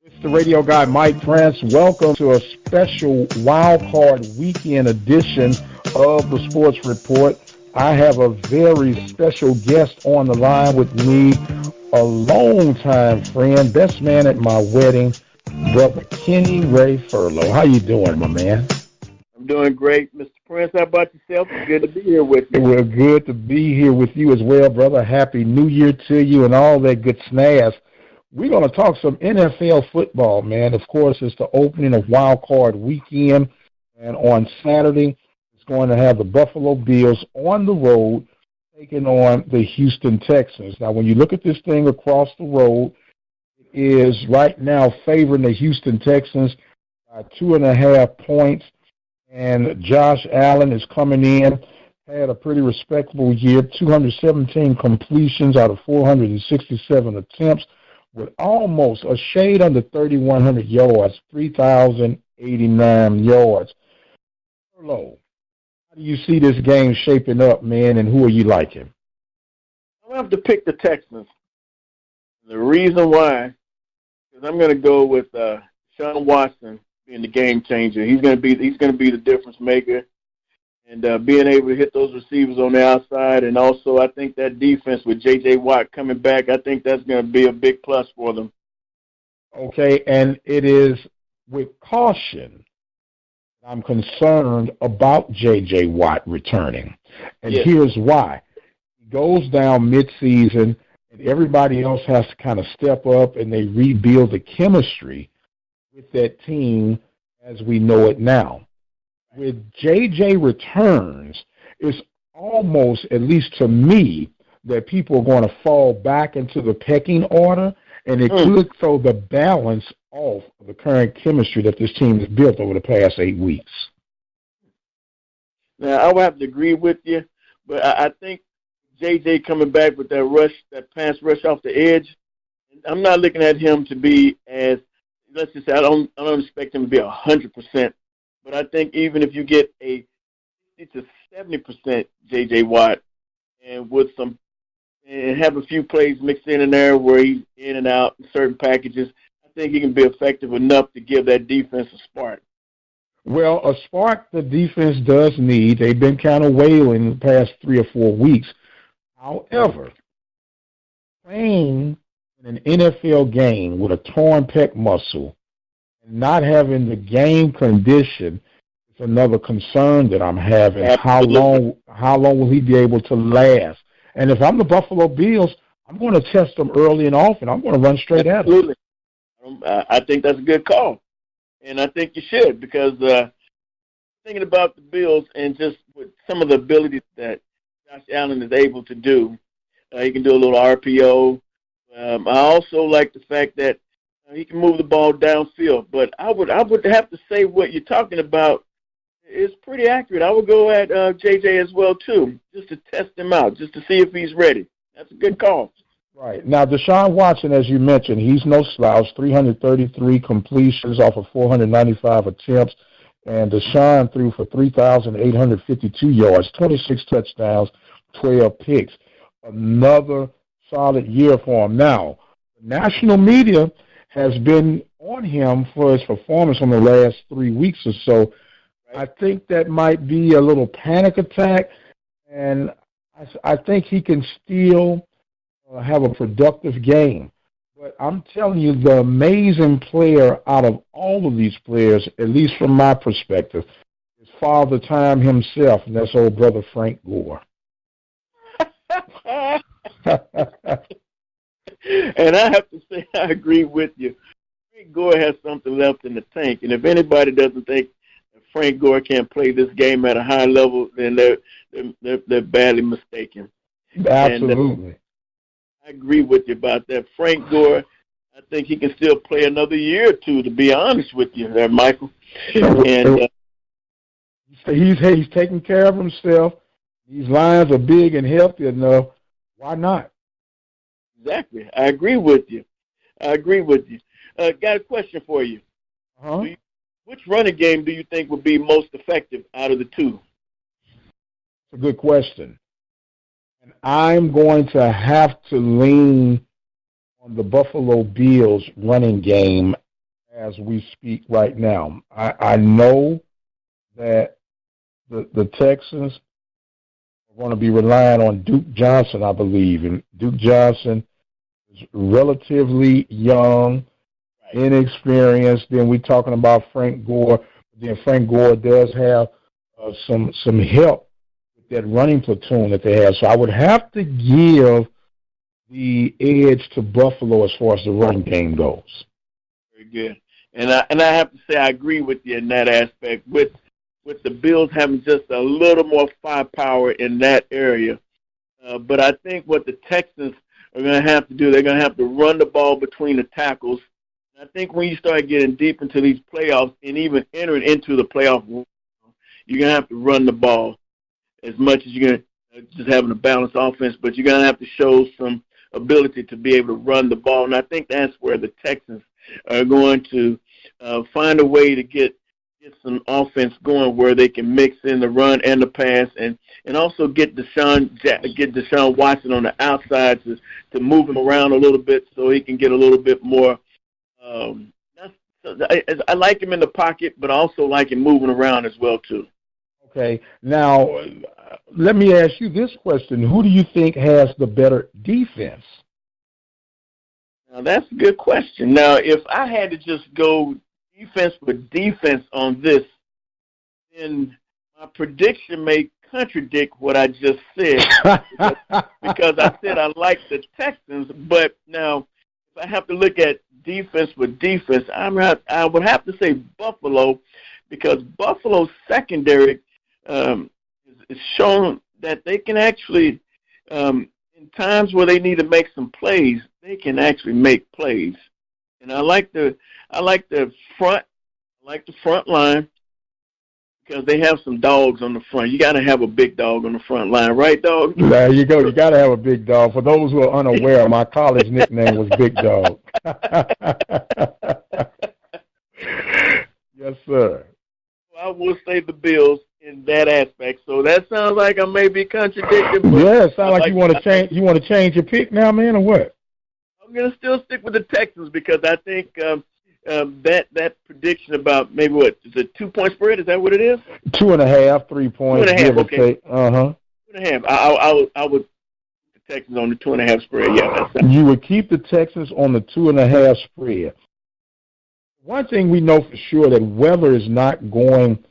It's the radio guy, Mike Prince. Welcome to a special wild card weekend edition of the Sports Report. I have a very special guest on the line with me, a longtime friend, best man at my wedding, brother Kenny Ray Furlow. How you doing, my man? I'm doing great, Mr. Prince. How about yourself? It's good to be here with you. We're good to be here with you as well, brother. Happy New Year to you and all that good snazz. We're going to talk some NFL football, man. Of course, it's the opening of Wild Card Weekend, and on Saturday, it's going to have the Buffalo Bills on the road taking on the Houston Texans. Now, when you look at this thing across the road, it is right now favoring the Houston Texans by 2.5 points, and Josh Allen is coming in, had a pretty respectable year, 217 completions out of 467 attempts, with almost a shade under 3,100 yards, 3,089 yards. Hello. How do you see this game shaping up, man, and who are you liking? I'm going to have to pick the Texans. The reason why is I'm going to go with Sean Watson being the game changer. He's going to be the difference maker, and being able to hit those receivers on the outside, and also I think that defense with J.J. Watt coming back, I think that's going to be a big plus for them. Okay, and it is with caution I'm concerned about J.J. Watt returning, and yes. Here's why. He goes down midseason, and everybody else has to kind of step up, and they rebuild the chemistry with that team as we know it now. With J.J. returns, it's almost, at least to me, that people are going to fall back into the pecking order, and it could throw the balance off of the current chemistry that this team has built over the past 8 weeks. Now, I would have to agree with you, but I think J.J. coming back with that rush, that pass rush off the edge, I'm not looking at him to be as, let's just say, I don't expect him to be 100%. But I think even if you get a 60 to 70% J.J. Watt and have a few plays mixed in there where he's in and out in certain packages, I think he can be effective enough to give that defense a spark. Well, a spark the defense does need. They've been kind of wailing the past 3 or 4 weeks. However, playing in an NFL game with a torn pec muscle, not having the game condition is another concern that I'm having. Absolutely. How long will he be able to last? And if I'm the Buffalo Bills, I'm going to test them early and often. I'm going to run straight at them. I think that's a good call, and I think you should, because thinking about the Bills and just with some of the abilities that Josh Allen is able to do, he can do a little RPO. I also like the fact that he can move the ball downfield, but I would have to say what you're talking about is pretty accurate. I would go at J.J. as well, too, just to test him out, just to see if he's ready. That's a good call. Right. Now, Deshaun Watson, as you mentioned, he's no slouch, 333 completions off of 495 attempts, and Deshaun threw for 3,852 yards, 26 touchdowns, 12 picks. Another solid year for him. Now, the national media has been on him for his performance in the last 3 weeks or so. I think that might be a little panic attack, and I think he can still have a productive game. But I'm telling you, the amazing player out of all of these players, at least from my perspective, is Father Time himself, and that's old brother Frank Gore. And I have to say, I agree with you. Frank Gore has something left in the tank, and if anybody doesn't think that Frank Gore can't play this game at a high level, then they're badly mistaken. Absolutely. And, I agree with you about that. Frank Gore, I think he can still play another year or two, to be honest with you there, Michael. And he's taking care of himself. These lions are big and healthy enough. Why not? Exactly. I agree with you. Got a question for you. Uh-huh. Which running game do you think would be most effective out of the two? It's a good question. And I'm going to have to lean on the Buffalo Bills running game as we speak right now. I know that the Texans are going to be relying on Duke Johnson, I believe. And Duke Johnson is relatively young, inexperienced. Then we're talking about Frank Gore. Then Frank Gore does have some help with that running platoon that they have. So I would have to give the edge to Buffalo as far as the run game goes. Very good. And I have to say I agree with you in that aspect. With the Bills having just a little more firepower in that area. But I think what the Texans are going to have to do, they're going to have to run the ball between the tackles. And I think when you start getting deep into these playoffs and even entering into the playoff, you're going to have to run the ball as much as you're going to just having a balanced offense, but you're going to have to show some ability to be able to run the ball. And I think that's where the Texans are going to find a way to get some offense going where they can mix in the run and the pass and also get Deshaun Watson on the outside to move him around a little bit so he can get a little bit more. I like him in the pocket, but I also like him moving around as well, too. Okay. Now, let me ask you this question. Who do you think has the better defense? Now, that's a good question. Now, if I had to just go defense with defense on this, then my prediction may contradict what I just said because I said I like the Texans, but now if I have to look at defense with defense, I would have to say Buffalo because Buffalo's secondary is shown that they can actually, in times where they need to make some plays, they can actually make plays. And I like the front line because they have some dogs on the front. You got to have a big dog on the front line, right, dog? There you go. You got to have a big dog. For those who are unaware, my college nickname was Big Dog. Yes, sir. I will say the Bills in that aspect. So that sounds like I may be contradicting. Yeah, it sounds like you want to change. You want to change your pick now, man, or what? I'm gonna still stick with the Texans because I think that prediction about maybe what is a 2-point spread? Is that what it is? 2.5, 3 points. 2.5. Okay. 2.5. I would the Texans on the 2.5 spread. Yeah, you would keep the Texans on the 2.5 spread. One thing we know for sure that weather is not going to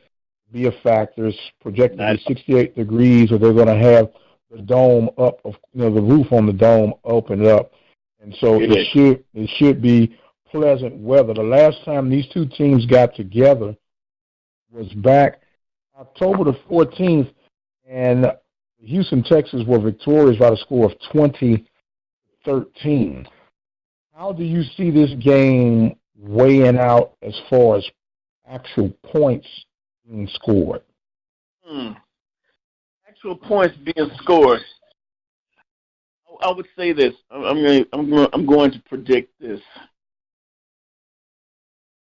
be a factor. It's projected to be 68 degrees, or they're going to have the dome up, the roof on the dome open up, and so it should be pleasant weather. The last time these two teams got together was back October the 14th, and the Houston Texans were victorious by the score of 20-13. How do you see this game weighing out as far as actual points being scored? Actual points being scored. I would say this. I'm going to predict this.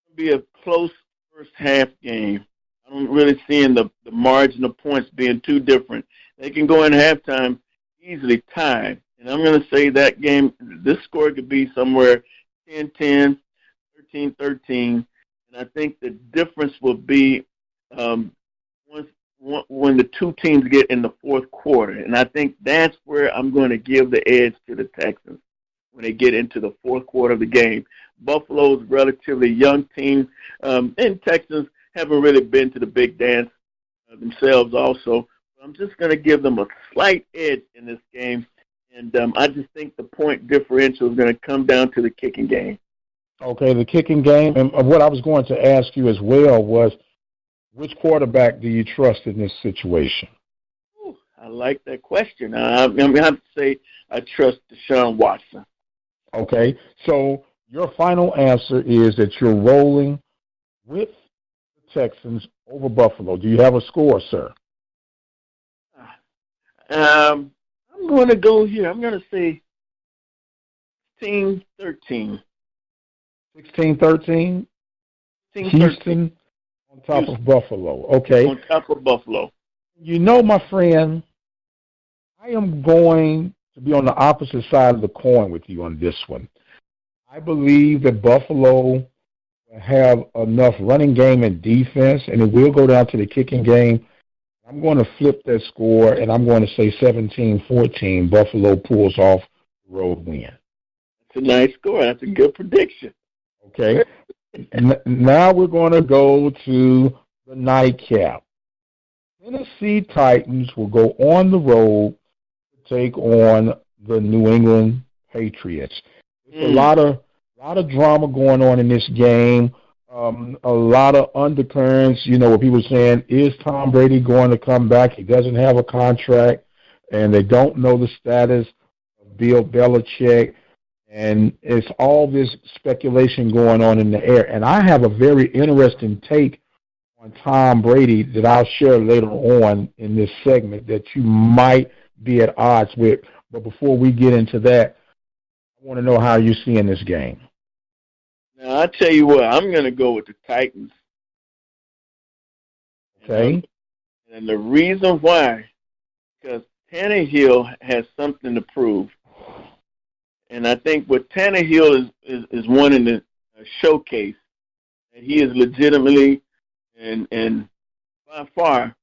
It'll be a close first half game. I don't really see the margin of points being too different. They can go in halftime easily tied. And I'm going to say that game, this score could be somewhere 10-10, 13-13. And I think the difference will be when the two teams get in the fourth quarter. And I think that's where I'm going to give the edge to the Texans when they get into the fourth quarter of the game. Buffalo's a relatively young team, and Texans haven't really been to the big dance themselves also. I'm just going to give them a slight edge in this game, and I just think the point differential is going to come down to the kicking game. Okay, the kicking game. And what I was going to ask you as well was, which quarterback do you trust in this situation? Ooh, I like that question. I'm going to have to say I trust Deshaun Watson. Okay, so your final answer is that you're rolling with the Texans over Buffalo. Do you have a score, sir? I'm going to go here. I'm going to say 16-13. 16-13? Houston on top of Buffalo. Okay. On top of Buffalo. You know, my friend, I am going to be on the opposite side of the coin with you on this one. I believe that Buffalo will have enough running game and defense, and it will go down to the kicking game. I'm going to flip that score, and I'm going to say 17-14. Buffalo pulls off the road win. That's a nice score. That's a good prediction. Okay. Now we're going to go to the nightcap. Tennessee Titans will go on the road to take on the New England Patriots. There's a lot of drama going on in this game. A lot of undercurrents, where people saying, is Tom Brady going to come back? He doesn't have a contract, and they don't know the status of Bill Belichick. And it's all this speculation going on in the air. And I have a very interesting take on Tom Brady that I'll share later on in this segment that you might be at odds with. But before we get into that, I want to know how you're seeing this game. Now, I tell you what, I'm going to go with the Titans. Okay. And the reason why, because Tannehill has something to prove. And I think what Tannehill is wanting to showcase, that he is legitimately and by far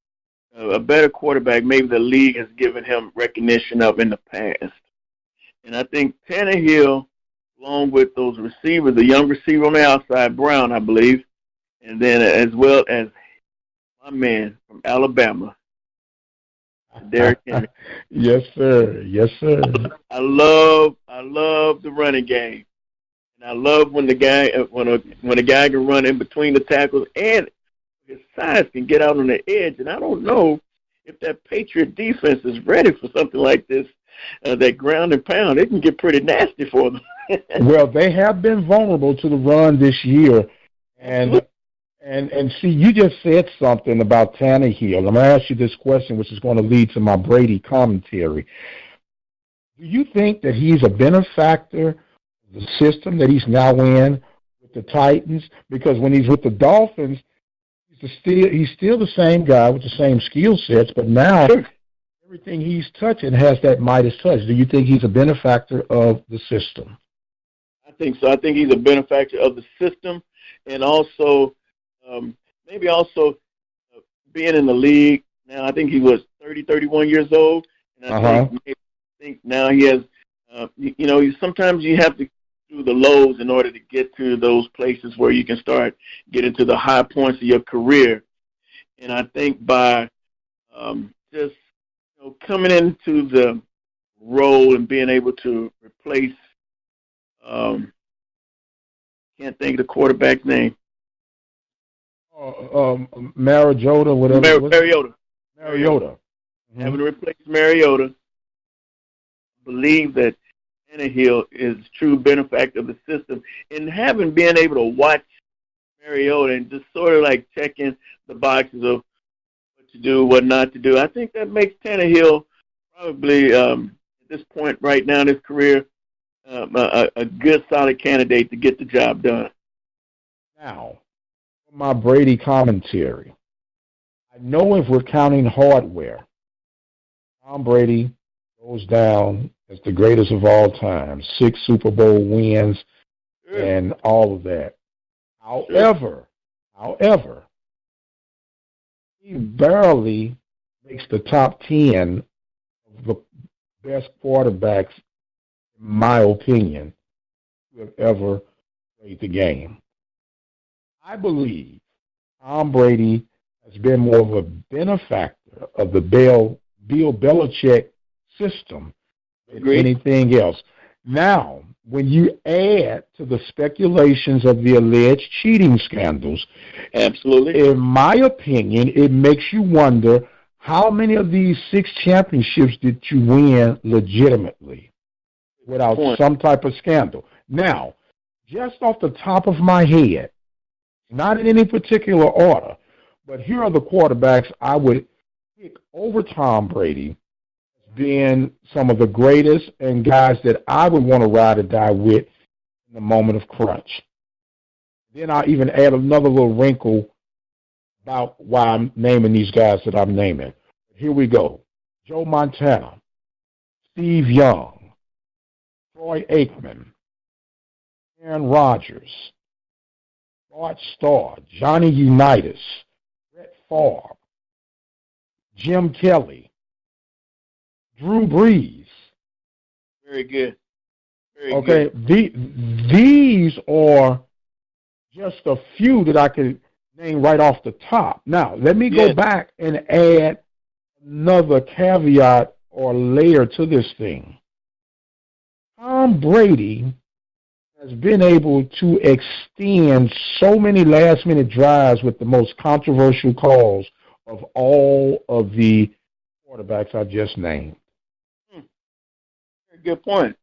a better quarterback maybe the league has given him recognition of in the past. And I think Tannehill, along with those receivers, the young receiver on the outside, Brown, I believe, and then as well as my man from Alabama, Derrick Henry. Yes, sir. Yes, sir. I love the running game, and I love when the guy when a guy can run in between the tackles and his size can get out on the edge. And I don't know if that Patriot defense is ready for something like this. That ground and pound, it can get pretty nasty for them. Well, they have been vulnerable to the run this year, and see, you just said something about Tannehill. I'm going to ask you this question, which is going to lead to my Brady commentary. Do you think that he's a benefactor of the system that he's now in with the Titans? Because when he's with the Dolphins, he's still the same guy with the same skill sets, but now everything he's touching has that Midas touch. Do you think he's a benefactor of the system? I think so. I think he's a benefactor of the system, and also maybe also being in the league now. I think he was 30, 31 years old, and I think now he has. Sometimes you have to do the lows in order to get to those places where you can start getting to the high points of your career. And I think by just coming into the role and being able to replace, can't think of the quarterback's name. Mariota, whatever. Mariota. Mm-hmm. Having to replace Mariota, I believe that Tannehill is a true benefactor of the system. And having been able to watch Mariota and just sort of like checking the boxes of what to do, what not to do, I think that makes Tannehill probably at this point right now in his career a good, solid candidate to get the job done. Now, for my Brady commentary, I know if we're counting hardware, Tom Brady goes down as the greatest of all time, 6 Super Bowl wins and all of that. However, he barely makes the top 10 of the best quarterbacks, in my opinion, who have ever played the game. I believe Tom Brady has been more of a benefactor of the Bill Belichick system than anything else. Now, when you add to the speculations of the alleged cheating scandals, absolutely, in my opinion, it makes you wonder how many of these 6 championships did you win legitimately without some type of scandal. Now, just off the top of my head, not in any particular order, but here are the quarterbacks I would pick over Tom Brady as being some of the greatest and guys that I would want to ride or die with in the moment of crunch. Then I'll even add another little wrinkle about why I'm naming these guys that I'm naming. Here we go. Joe Montana, Steve Young, Troy Aikman, Aaron Rodgers, Bart Starr, Johnny Unitas, Brett Favre, Jim Kelly, Drew Brees. Very good. Very Okay, good. these are just a few that I could name right off the top. Now, let me go Yes. back and add another caveat or layer to this thing. Tom Brady has been able to extend so many last minute drives with the most controversial calls of all of the quarterbacks I just named. Very good point.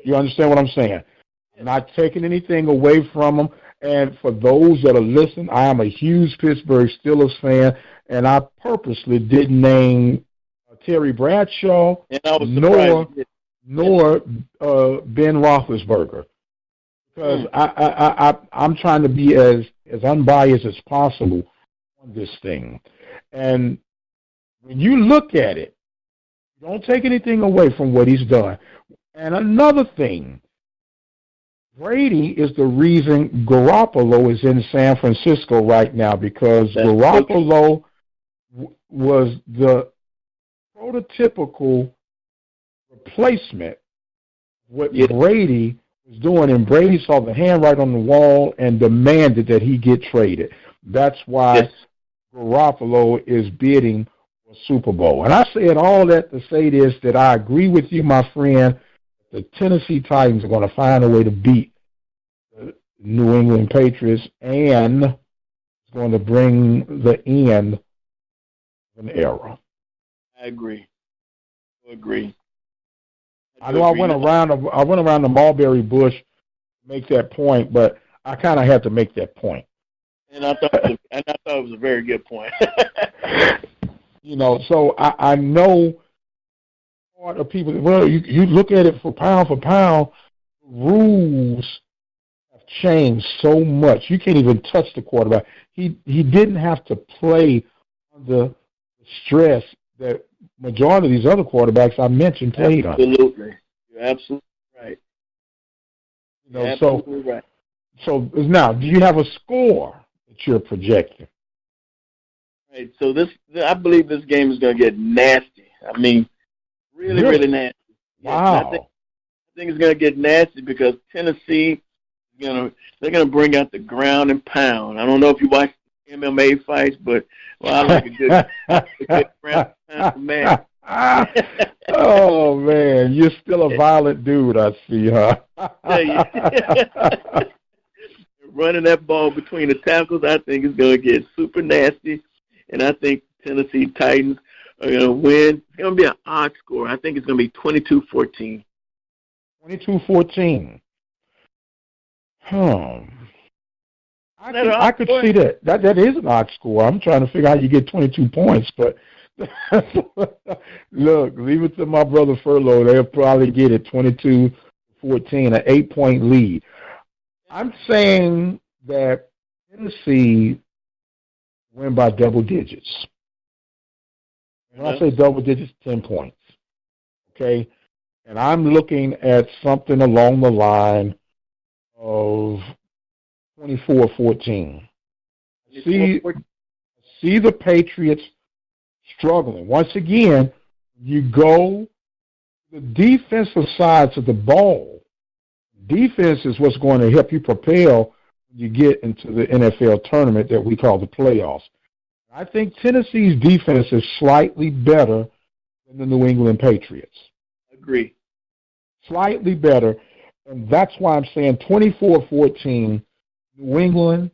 You understand what I'm saying? I'm not taking anything away from them. And for those that are listening, I am a huge Pittsburgh Steelers fan, and I purposely didn't name Terry Bradshaw And I was surprised. nor Ben Roethlisberger, because I'm trying to be as unbiased as possible on this thing. And when you look at it, don't take anything away from what he's done. And another thing, Brady is the reason Garoppolo is in San Francisco right now, because Garoppolo was the prototypical replacement what Brady was doing, and Brady saw the hand right on the wall and demanded that he get traded. That's why Garoppolo is bidding for Super Bowl. And I said all that to say this, that I agree with you, my friend. The Tennessee Titans are going to find a way to beat the New England Patriots, and it's going to bring the end of an era. I agree. I agree. I know I went around the mulberry bush to make that point, but I kind of had to make that point. And I thought it was a very good point. So I know part of people. Well, you look at it for pound, rules have changed so much. You can't even touch the quarterback. He didn't have to play under stress that majority of these other quarterbacks I mentioned played on. Absolutely. You're absolutely right. Absolutely right. So now, do you have a score that you're projecting? Right. So I believe this game is going to get nasty. I mean, really nasty. Wow. Yes, I think it's going to get nasty because Tennessee they're going to bring out the ground and pound. I don't know if you watch MMA fights, but I like a good ground and pound match. Oh man, you're still a violent dude, I see, huh? Running that ball between the tackles, I think it's going to get super nasty, and I think Tennessee Titans are going to win. It's going to be an odd score. I think it's going to be 22-14. 22-14. I could see that. That is an odd score. I'm trying to figure out how you get 22 points, but look, leave it to my brother Furlow. They'll probably get it 22-14, an 8-point lead. I'm saying that Tennessee win by double digits. When I say double digits, 10 points. Okay? And I'm looking at something along the line of 24-14. See the Patriots struggling. Once again, you go the defensive sides of the ball. Defense is what's going to help you propel when you get into the NFL tournament that we call the playoffs. I think Tennessee's defense is slightly better than the New England Patriots. Agree. Slightly better, and that's why I'm saying 24-14, New England,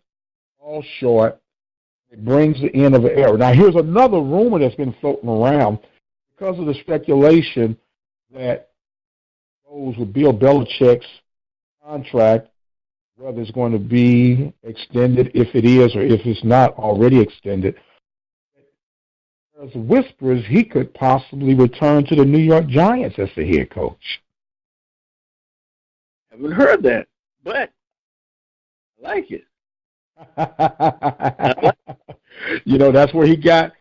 all short. It brings the end of an era. Now, here's another rumor that's been floating around because of the speculation that goes with Bill Belichick's contract, whether it's going to be extended, if it is, or if it's not already extended. There's whispers he could possibly return to the New York Giants as the head coach. Haven't heard that, but I like it. That's where he got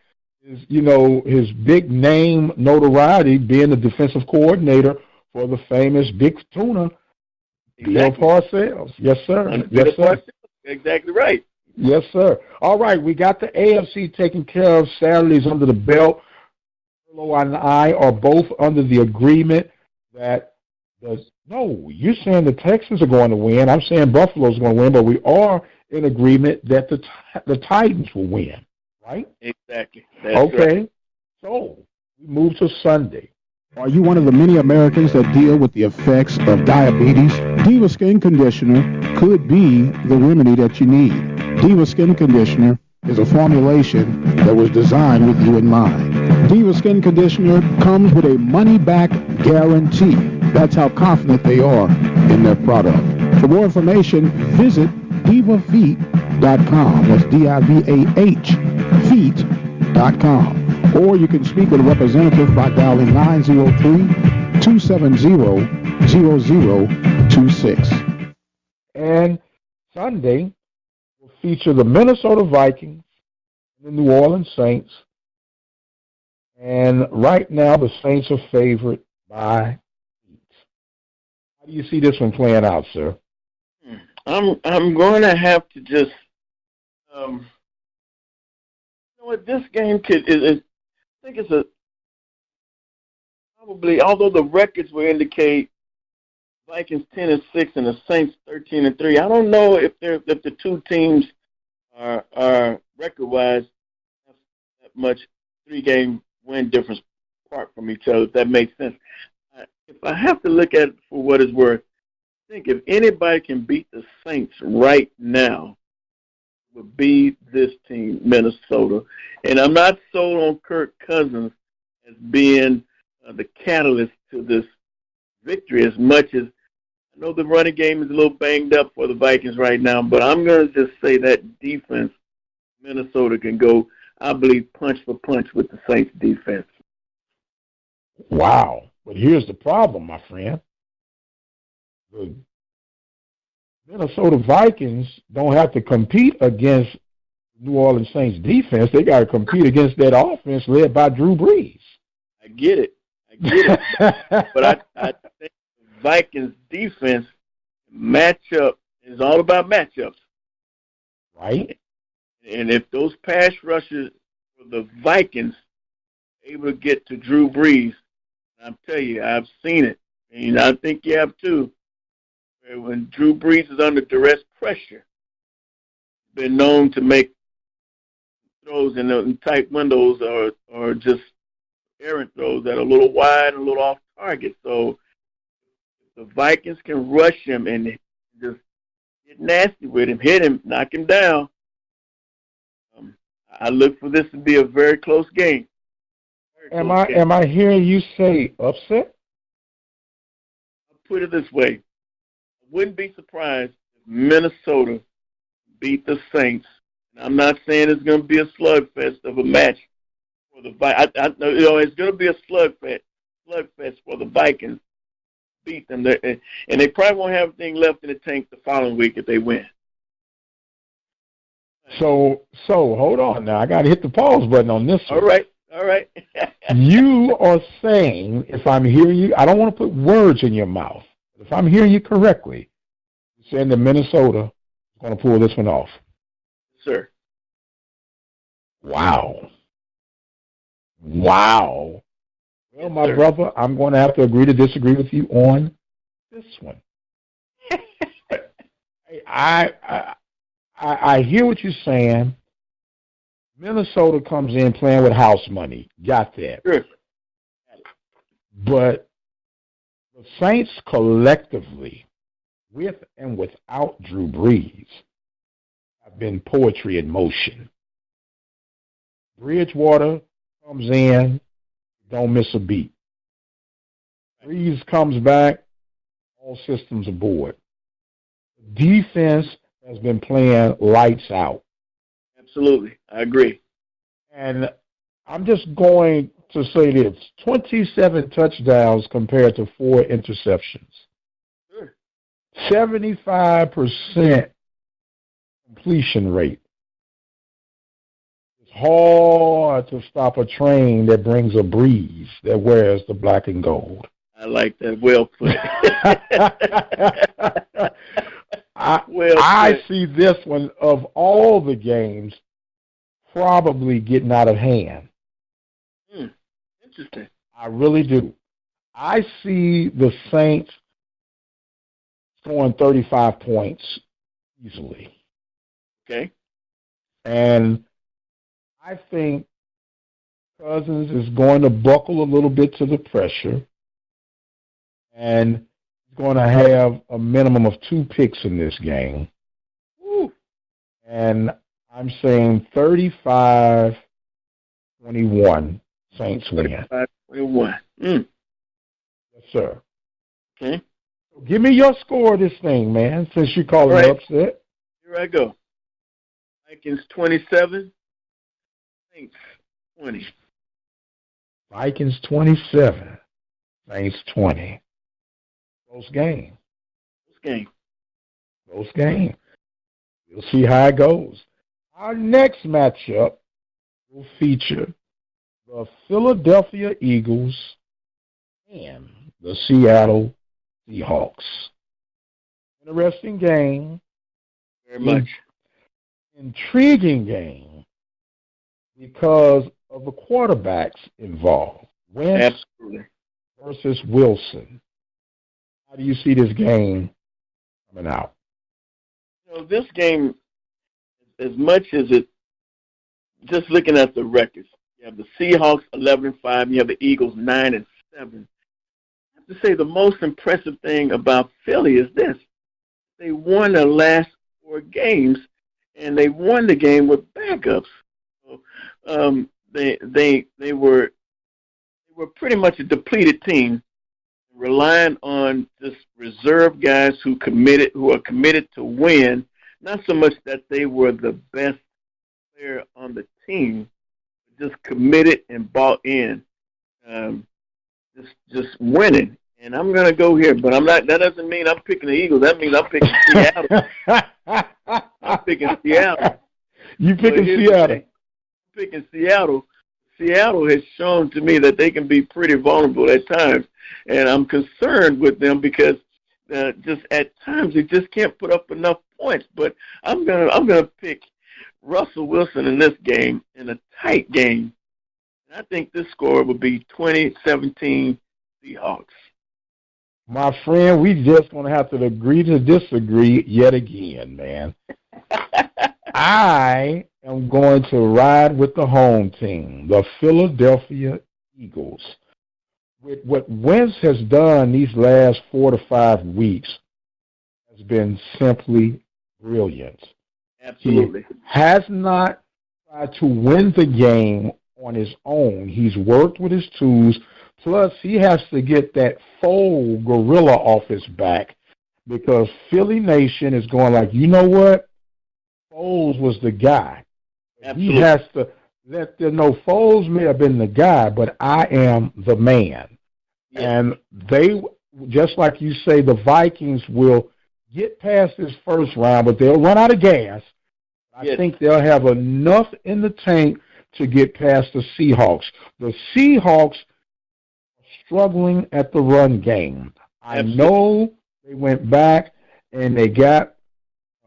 his big name notoriety, being the defensive coordinator for the famous Big Tuna Bill Exactly. Parcells. Yes, sir. Under Yes, Bill sir. Parcells. Exactly right. Yes, sir. All right, we got the AFC taken care of. Saturdays under the belt. Carlo and I are both under the agreement that no, you're saying the Texans are going to win. I'm saying Buffalo's going to win, but we are in agreement that the Titans will win, right? Exactly. That's okay. Right. So we move to Sunday. Are you one of the many Americans that deal with the effects of diabetes? Diva Skin Conditioner could be the remedy that you need. Diva Skin Conditioner is a formulation that was designed with you in mind. Diva Skin Conditioner comes with a money-back guarantee. That's how confident they are in their product. For more information, visit divafeet.com. That's D-I-V-A-H, feet.com. Or you can speak with a representative by dialing 903-270-0026. And Sunday will feature the Minnesota Vikings and the New Orleans Saints. And right now, the Saints are favored by 8. How do you see this one playing out, sir? I'm going to have to just, you know what, this game I think it's probably, although the records will indicate Vikings 10-6 and the Saints 13-3. I don't know if the two teams are record-wise that much 3-game win difference apart from each other. If that makes sense. If I have to look at it for what it's worth, I think if anybody can beat the Saints right now, it would be this team, Minnesota. And I'm not sold on Kirk Cousins as being the catalyst to this victory as much as I know the running game is a little banged up for the Vikings right now, but I'm going to just say that defense, Minnesota can go, I believe, punch for punch with the Saints defense. Wow. But here's the problem, my friend. The Minnesota Vikings don't have to compete against New Orleans Saints defense. They got to compete against that offense led by Drew Brees. I get it. But I think the Vikings defense matchup is all about matchups. Right. And if those pass rushers for the Vikings able to get to Drew Brees, I'll tell you, I've seen it. And I think you have too. When Drew Brees is under duress pressure, been known to make throws in tight windows or just errant throws that are a little wide and a little off target. So the Vikings can rush him and just get nasty with him, hit him, knock him down. I look for this to be a very close game. Am I hearing you say upset? I'll put it this way. I wouldn't be surprised if Minnesota beat the Saints. And I'm not saying it's going to be a slugfest of a match for the Vikings. It's going to be a slugfest for the Vikings. Beat them, and they probably won't have anything left in the tank the following week if they win. So hold on now. I got to hit the pause button on this one. All right. You are saying, if I'm hearing you, I don't want to put words in your mouth. If I'm hearing you correctly, you're saying that Minnesota is going to pull this one off. Sir. Wow. Well, my brother, I'm going to have to agree to disagree with you on this one. I hear what you're saying. Minnesota comes in playing with house money. Got that. Sure. But the Saints collectively, with and without Drew Brees, have been poetry in motion. Bridgewater comes in, don't miss a beat. Brees comes back, all systems aboard. Defense has been playing lights out. Absolutely. I agree. And I'm just going to say this, 27 touchdowns compared to 4 interceptions. Sure. 75% completion rate. It's hard to stop a train that brings a breeze that wears the black and gold. I like that. Well put. I see this one, of all the games, probably getting out of hand. Interesting. I really do. I see the Saints scoring 35 points easily. Okay. And I think Cousins is going to buckle a little bit to the pressure, and he's going to have a minimum of 2 picks in this game. Woo. And I'm saying 35-21 Saints win. 35-21. Yes, sir. Okay. Give me your score of this thing, man, since you call it upset. Here I go. Vikings 27, Saints 20. Vikings 27, Saints 20. Close game. Close game. We'll see how it goes. Our next matchup will feature the Philadelphia Eagles and the Seattle Seahawks. Interesting game. Very much. Intriguing game because of the quarterbacks involved. Wentz versus Wilson. How do you see this game coming out? This game, as much as it, just looking at the records, you have the Seahawks 11-5, you have the Eagles 9-7. I have to say the most impressive thing about Philly is this: they won their last 4 games, and they won the game with backups. So, they were pretty much a depleted team, relying on just reserve guys who are committed to win. Not so much that they were the best player on the team, but just committed and bought in, just winning. And I'm gonna go here, but I'm not. That doesn't mean I'm picking the Eagles. That means I'm picking Seattle. I'm picking Seattle. You picking Seattle? I'm picking Seattle. Seattle has shown to me that they can be pretty vulnerable at times, and I'm concerned with them because just at times they just can't put up enough points. But I'm gonna pick Russell Wilson in this game, in a tight game. And I think this score will be 20-17 Seahawks. My friend, we just gonna have to agree to disagree yet again, man. I am going to ride with the home team, the Philadelphia Eagles. With what Wentz has done these last 4 to 5 weeks has been simply brilliant. Absolutely. He has not tried to win the game on his own. He's worked with his tools. Plus, he has to get that full gorilla off his back because Philly Nation is going like, you know what? Foles was the guy. Absolutely. He has to let them know Foles may have been the guy, but I am the man. Yes. And they, just like you say, the Vikings will get past this first round, but they'll run out of gas. Yes. I think they'll have enough in the tank to get past the Seahawks. The Seahawks are struggling at the run game. I know they went back and they got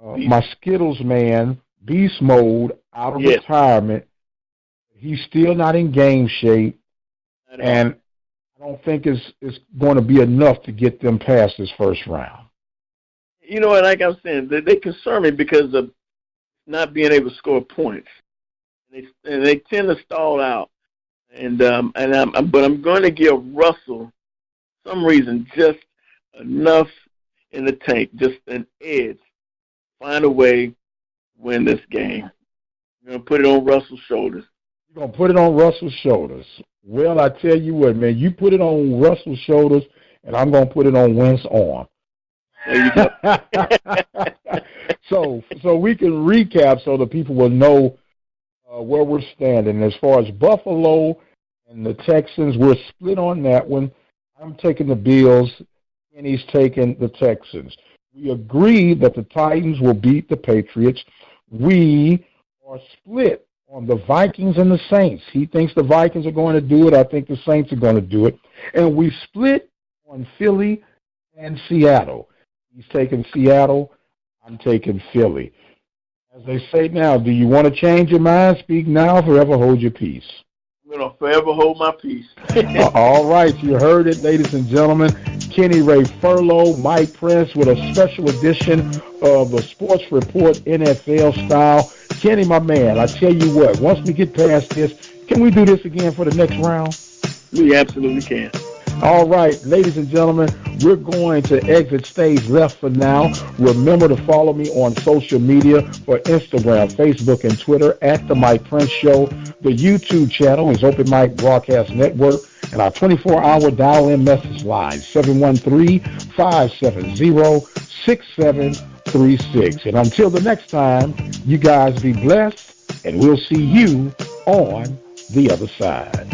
my Skittles man, Beast Mode, out of retirement. He's still not in game shape, and I don't think it's going to be enough to get them past this first round. You know what, like I was saying, they concern me because of not being able to score points. And they tend to stall out. But I'm going to give Russell, for some reason, just enough in the tank, just an edge. Find a way to win this game. You're going to put it on Russell's shoulders. You're going to put it on Russell's shoulders. Well, I tell you what, man, you put it on Russell's shoulders, and I'm going to put it on Wentz's arm. There you go. So we can recap so the people will know where we're standing. As far as Buffalo and the Texans, we're split on that one. I'm taking the Bills, and he's taking the Texans. We agree that the Titans will beat the Patriots. We are split on the Vikings and the Saints. He thinks the Vikings are going to do it. I think the Saints are going to do it. And we split on Philly and Seattle. He's taking Seattle. I'm taking Philly. As they say now, do you want to change your mind? Speak now, forever hold your peace. I'm going to forever hold my peace. All right, you heard it, ladies and gentlemen. Kenny Ray Furlow, Mike Prince with a special edition of the Sports Report NFL style. Kenny, my man, I tell you what, once we get past this, can we do this again for the next round? We absolutely can. All right, ladies and gentlemen, we're going to exit stage left for now. Remember to follow me on social media for Instagram, Facebook, and Twitter at The Mike Prince Show. The YouTube channel is Open Mic Broadcast Network, and our 24-hour dial-in message line, 713-570-6736. And until the next time, you guys be blessed, and we'll see you on the other side.